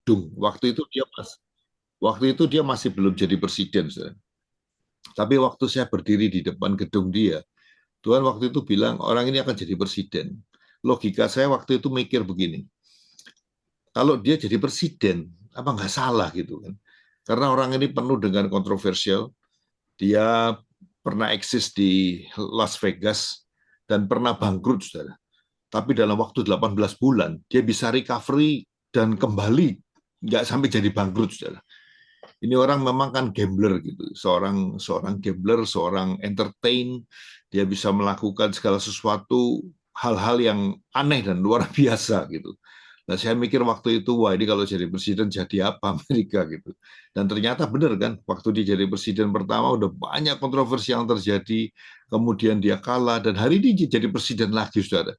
gedung. Waktu itu dia masih belum jadi presiden, saudara. Tapi waktu saya berdiri di depan gedung dia, Tuhan waktu itu bilang orang ini akan jadi presiden. Logika saya waktu itu mikir begini, kalau dia jadi presiden, apa nggak salah gitu kan? Karena orang ini penuh dengan kontroversial, dia pernah eksis di Las Vegas dan pernah bangkrut, saudara. Tapi dalam waktu 18 bulan, dia bisa recovery dan kembali, nggak sampai jadi bangkrut, saudara. Ini orang memang kan gambler gitu, seorang seorang gambler, seorang entertain, dia bisa melakukan segala sesuatu hal-hal yang aneh dan luar biasa gitu. Nah, saya mikir waktu itu, wah ini kalau jadi presiden jadi apa Amerika gitu. Dan ternyata benar kan, waktu dia jadi presiden pertama udah banyak kontroversi yang terjadi, kemudian dia kalah, dan hari ini dia jadi presiden lagi, saudara.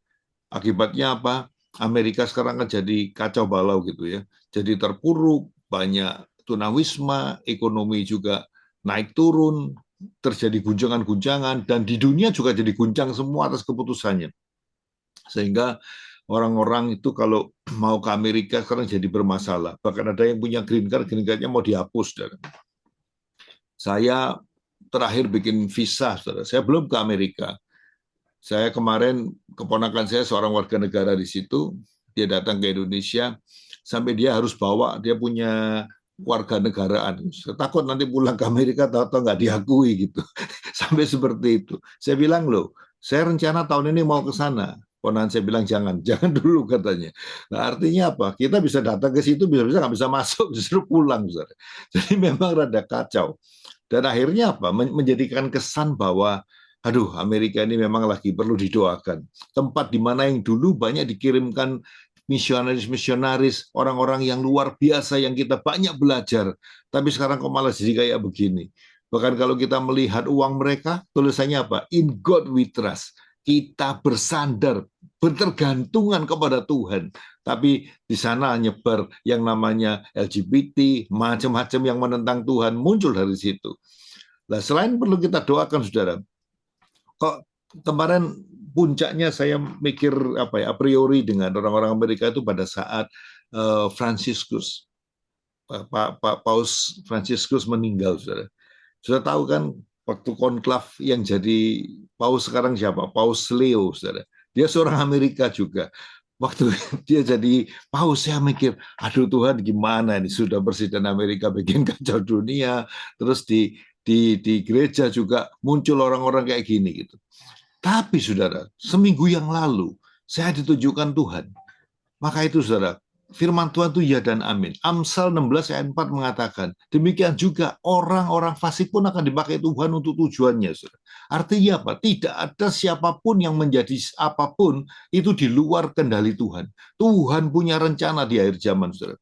Akibatnya apa? Amerika sekarang kan jadi kacau balau gitu ya. Jadi terpuruk, banyak tunawisma, ekonomi juga naik turun, terjadi guncangan-guncangan, dan di dunia juga jadi guncang semua atas keputusannya. Sehingga orang-orang itu kalau mau ke Amerika sekarang jadi bermasalah. Bahkan ada yang punya green cardnya mau dihapus. Dan saya terakhir bikin visa, saudara. Saya belum ke Amerika. Saya kemarin, keponakan saya seorang warga negara di situ, dia datang ke Indonesia, sampai dia harus bawa, dia punya warga negaraan. Saya takut nanti pulang ke Amerika, tahu-tahu nggak diakui gitu. Sampai seperti itu. Saya bilang, loh, saya rencana tahun ini mau ke sana. Ponakan saya bilang, jangan, jangan dulu katanya. Nah, artinya apa? Kita bisa datang ke situ, bisa-bisa nggak bisa masuk, justru pulang. Saudara. Jadi memang rada kacau. Dan akhirnya apa? Menjadikan kesan bahwa aduh, Amerika ini memang lagi perlu didoakan. Tempat di mana yang dulu banyak dikirimkan misionaris-misionaris, orang-orang yang luar biasa yang kita banyak belajar. Tapi sekarang kok malah jadi kayak begini. Bahkan kalau kita melihat uang mereka, tulisannya apa? In God we trust. Kita bersandar, bertergantungan kepada Tuhan. Tapi di sana nyebar yang namanya LGBT, macam-macam yang menentang Tuhan muncul dari situ. Nah, selain perlu kita doakan, saudara, kok kemarin puncaknya saya mikir apa ya, a priori dengan orang-orang Amerika itu pada saat Franciscus, Pak Paus Franciscus meninggal, saudara. Sudah tahu kan waktu konklav yang jadi Paus sekarang siapa? Paus Leo, saudara. Dia seorang Amerika juga. Waktu dia jadi paus, saya mikir, aduh Tuhan gimana ini, sudah presiden Amerika bikin kacau dunia, terus di gereja juga muncul orang-orang kayak gini gitu. Tapi saudara, seminggu yang lalu saya ditunjukkan Tuhan. Maka itu saudara, firman Tuhan itu ya dan amin. Amsal 16 ayat 4 mengatakan, demikian juga orang-orang fasik pun akan dipakai Tuhan untuk tujuannya. Saudara. Artinya apa? Tidak ada siapapun yang menjadi apapun itu di luar kendali Tuhan. Tuhan punya rencana di akhir zaman, saudara.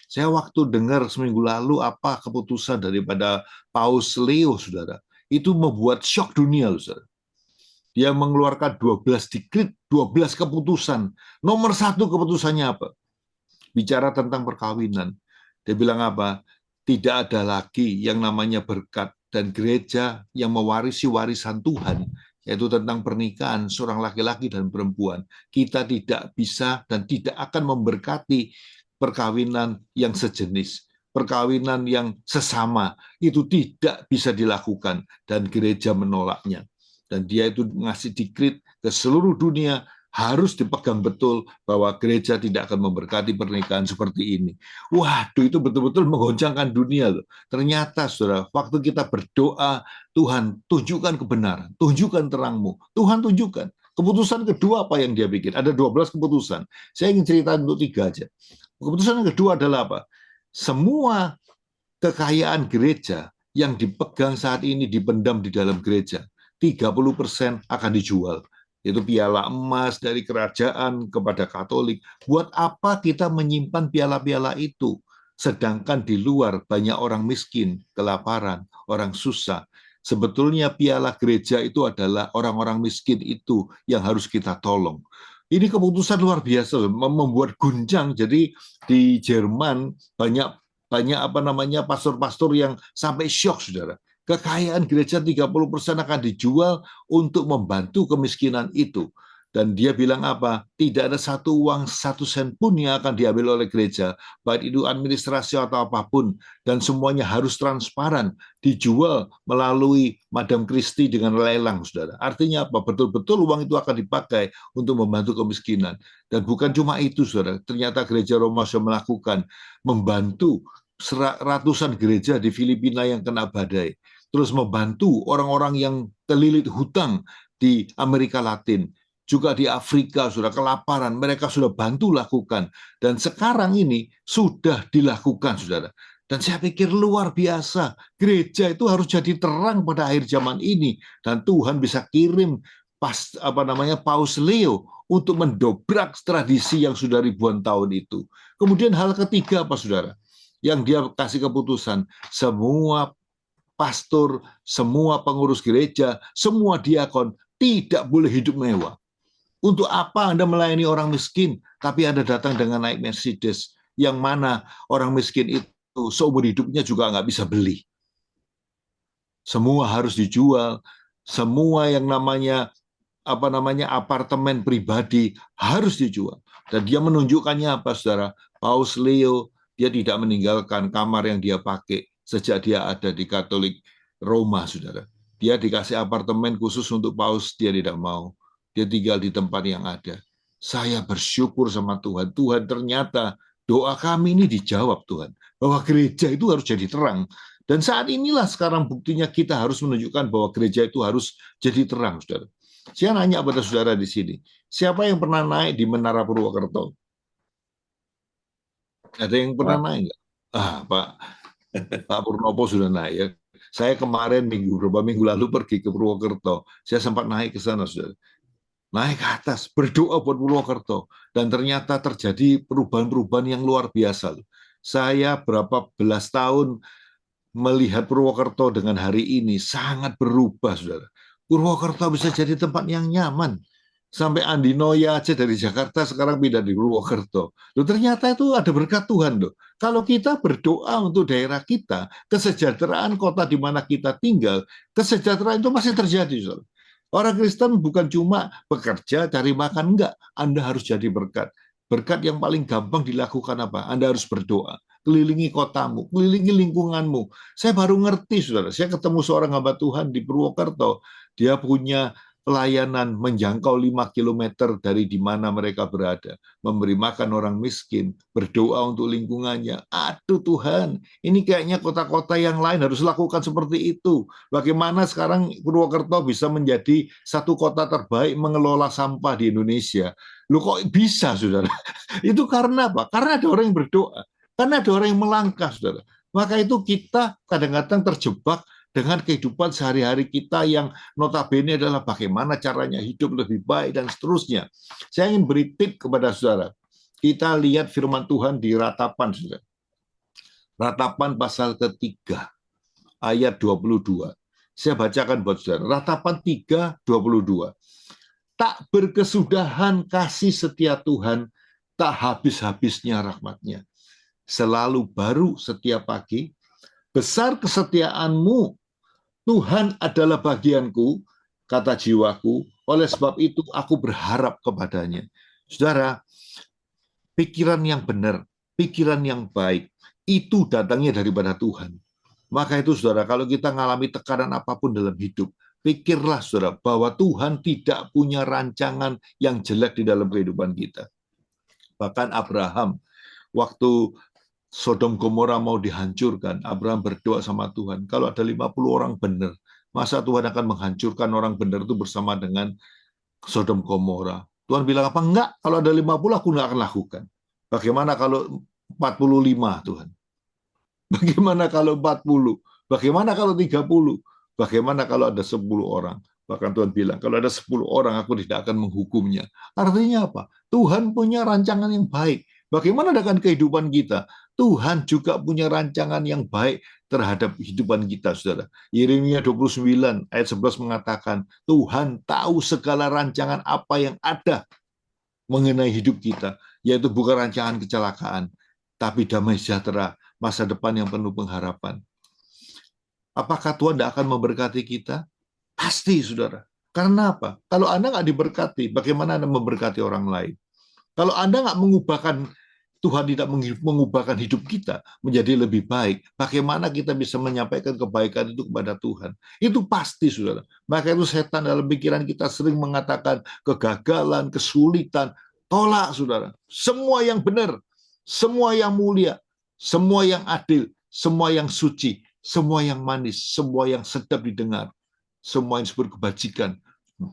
Saya waktu dengar seminggu lalu apa keputusan daripada Paus Leo, saudara, itu membuat shock dunia, saudara. Dia mengeluarkan 12 dekret, 12 keputusan. Nomor satu keputusannya apa? Bicara tentang perkawinan. Dia bilang apa? Tidak ada lagi yang namanya berkat dan gereja yang mewarisi warisan Tuhan, yaitu tentang pernikahan seorang laki-laki dan perempuan. Kita tidak bisa dan tidak akan memberkati perkawinan yang sejenis. Perkawinan yang sesama itu tidak bisa dilakukan dan gereja menolaknya. Dan dia itu ngasih dikrit ke seluruh dunia, harus dipegang betul bahwa gereja tidak akan memberkati pernikahan seperti ini. Waduh, itu betul-betul menggoncangkan dunia loh. Ternyata saudara, waktu kita berdoa, Tuhan tunjukkan kebenaran, tunjukkan terangmu. Tuhan tunjukkan. Keputusan kedua apa yang dia bikin? Ada 12 keputusan. Saya ingin cerita untuk 3 aja. Keputusan yang kedua adalah apa? Semua kekayaan gereja yang dipegang saat ini dipendam di dalam gereja. 30% akan dijual. Itu piala emas dari kerajaan kepada Katolik. Buat apa kita menyimpan piala-piala itu? Sedangkan di luar banyak orang miskin, kelaparan, orang susah. Sebetulnya piala gereja itu adalah orang-orang miskin itu yang harus kita tolong. Ini keputusan luar biasa, membuat guncang. Jadi di Jerman banyak banyak apa namanya pastor-pastor yang sampai syok, saudara. Kekayaan gereja 30% akan dijual untuk membantu kemiskinan itu. Dan dia bilang apa? Tidak ada satu uang 1 sen pun yang akan diambil oleh gereja, baik itu administrasi atau apapun, dan semuanya harus transparan, dijual melalui Madam Christie dengan lelang, saudara. Artinya apa? Betul-betul uang itu akan dipakai untuk membantu kemiskinan. Dan bukan cuma itu, saudara. Ternyata gereja Roma sudah melakukan, membantu ratusan gereja di Filipina yang kena badai. Terus membantu orang-orang yang terlilit hutang di Amerika Latin, juga di Afrika sudah kelaparan, mereka sudah bantu lakukan. Dan sekarang ini sudah dilakukan, saudara. Dan saya pikir luar biasa, gereja itu harus jadi terang pada akhir zaman ini. Dan Tuhan bisa kirim Paus Leo untuk mendobrak tradisi yang sudah ribuan tahun itu. Kemudian hal ketiga apa, saudara? Yang dia kasih keputusan, semua pastor, semua pengurus gereja, semua diakon tidak boleh hidup mewah. Untuk apa Anda melayani orang miskin, tapi Anda datang dengan naik Mercedes, yang mana orang miskin itu seumur hidupnya juga nggak bisa beli. Semua harus dijual, semua yang namanya apartemen pribadi harus dijual. Dan dia menunjukkannya apa, saudara? Paus Leo, dia tidak meninggalkan kamar yang dia pakai sejak dia ada di Katolik Roma, saudara. Dia dikasih apartemen khusus untuk Paus, dia tidak mau. Dia tinggal di tempat yang ada. Saya bersyukur sama Tuhan. Tuhan, ternyata doa kami ini dijawab, Tuhan. Bahwa gereja itu harus jadi terang. Dan saat inilah sekarang buktinya kita harus menunjukkan bahwa gereja itu harus jadi terang, saudara. Saya nanya pada saudara di sini, siapa yang pernah naik di Menara Purwokerto? Ada yang pernah naik nggak? Pak Purnopo sudah naik ya. Saya kemarin beberapa minggu lalu pergi ke Purwokerto. Saya sempat naik ke sana, saudara. Naik ke atas, berdoa buat Purwokerto. Dan ternyata terjadi perubahan-perubahan yang luar biasa. Saya berapa belas tahun melihat Purwokerto dengan hari ini sangat berubah, saudara. Purwokerto bisa jadi tempat yang nyaman. Sampai Andi Noya aja dari Jakarta sekarang pindah di Purwokerto. Loh, ternyata itu ada berkat Tuhan loh. Kalau kita berdoa untuk daerah kita, kesejahteraan kota di mana kita tinggal, kesejahteraan itu masih terjadi, saudara. Orang Kristen bukan cuma bekerja, cari makan, enggak. Anda harus jadi berkat. Berkat yang paling gampang dilakukan apa? Anda harus berdoa. Kelilingi kotamu, kelilingi lingkunganmu. Saya baru ngerti, saudara. Saya ketemu seorang hamba Tuhan di Purwokerto. Dia punya pelayanan menjangkau 5 kilometer dari di mana mereka berada, memberi makan orang miskin, berdoa untuk lingkungannya. Aduh Tuhan, ini kayaknya kota-kota yang lain harus lakukan seperti itu. Bagaimana sekarang Purwokerto bisa menjadi satu kota terbaik mengelola sampah di Indonesia? Loh kok bisa, saudara? Itu karena apa? Karena ada orang yang berdoa, karena ada orang yang melangkah, saudara. Maka itu kita kadang-kadang terjebak dengan kehidupan sehari-hari kita yang notabene adalah bagaimana caranya hidup lebih baik dan seterusnya. Saya ingin beri tip kepada saudara. Kita lihat firman Tuhan di Ratapan, saudara. Ratapan pasal ketiga, ayat 22. Saya bacakan buat saudara. Ratapan 3, 22. Tak berkesudahan kasih setia Tuhan, tak habis-habisnya rahmatnya. Selalu baru setiap pagi, besar kesetiaanmu, Tuhan adalah bagianku, kata jiwaku, oleh sebab itu aku berharap kepadanya. Saudara, pikiran yang benar, pikiran yang baik, itu datangnya daripada Tuhan. Maka itu saudara, kalau kita mengalami tekanan apapun dalam hidup, pikirlah saudara, bahwa Tuhan tidak punya rancangan yang jelek di dalam kehidupan kita. Bahkan Abraham, waktu Sodom Gomora mau dihancurkan, Abraham berdoa sama Tuhan, kalau ada 50 orang benar, masa Tuhan akan menghancurkan orang benar itu bersama dengan Sodom Gomora? Tuhan bilang apa? Enggak, kalau ada 50 aku enggak akan lakukan. Bagaimana kalau 45, Tuhan? Bagaimana kalau 40? Bagaimana kalau 30? Bagaimana kalau ada 10 orang? Bahkan Tuhan bilang, kalau ada 10 orang, aku tidak akan menghukumnya. Artinya apa? Tuhan punya rancangan yang baik. Bagaimana dengan kehidupan kita? Tuhan juga punya rancangan yang baik terhadap kehidupan kita, saudara. Yeremia 29 ayat 11 mengatakan, Tuhan tahu segala rancangan apa yang ada mengenai hidup kita, yaitu bukan rancangan kecelakaan, tapi damai sejahtera, masa depan yang penuh pengharapan. Apakah Tuhan tidak akan memberkati kita? Pasti, saudara. Karena apa? Kalau Anda nggak diberkati, bagaimana Anda memberkati orang lain? Kalau Anda nggak mengubahkan, Tuhan tidak mengubahkan hidup kita menjadi lebih baik, bagaimana kita bisa menyampaikan kebaikan itu kepada Tuhan? Itu pasti, saudara. Maka itu setan dalam pikiran kita sering mengatakan kegagalan, kesulitan. Tolak, saudara. Semua yang benar, semua yang mulia, semua yang adil, semua yang suci, semua yang manis, semua yang sedap didengar, semua yang disebut kebajikan,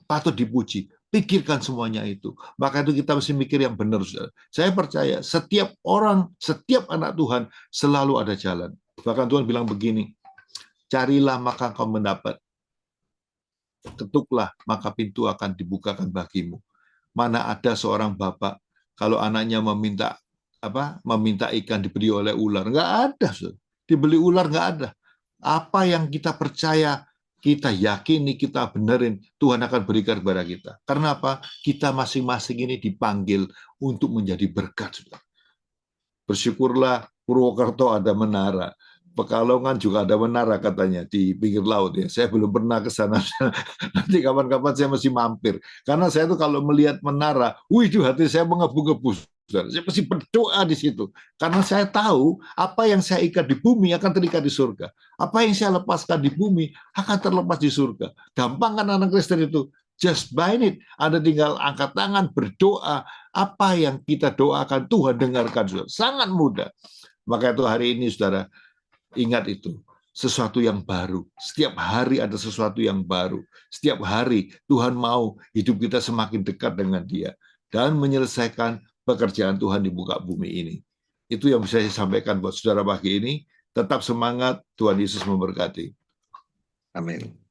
patut dipuji. Pikirkan semuanya itu. Maka itu kita mesti mikir yang benar. Saudara. Saya percaya setiap orang, setiap anak Tuhan selalu ada jalan. Bahkan Tuhan bilang begini, carilah maka kau mendapat. Ketuklah maka pintu akan dibukakan bagimu. Mana ada seorang bapak kalau anaknya meminta ikan diberi oleh ular, nggak ada. Saudara. Dibeli ular nggak ada. Apa yang kita percaya, kita yakini, kita benerin, Tuhan akan berikan kepada kita. Karena apa? Kita masing-masing ini dipanggil untuk menjadi berkat. Bersyukurlah Purwokerto ada menara. Pekalongan juga ada menara katanya di pinggir laut ya. Saya belum pernah ke sana. Nanti kapan-kapan saya masih mampir. Karena saya tuh kalau melihat menara, wih itu hati saya mengebu-gebu. Saya pasti berdoa di situ. Karena saya tahu apa yang saya ikat di bumi akan terikat di surga. Apa yang saya lepaskan di bumi akan terlepas di surga. Gampang kan anak Kristen itu? Just bind it. Anda tinggal angkat tangan, berdoa. Apa yang kita doakan Tuhan dengarkan. Saudara. Sangat mudah. Maka itu hari ini saudara, ingat itu. Sesuatu yang baru. Setiap hari ada sesuatu yang baru. Setiap hari Tuhan mau hidup kita semakin dekat dengan Dia. Dan menyelesaikan pekerjaan Tuhan di muka bumi ini. Itu yang bisa saya sampaikan buat saudara pagi ini. Tetap semangat, Tuhan Yesus memberkati. Amin.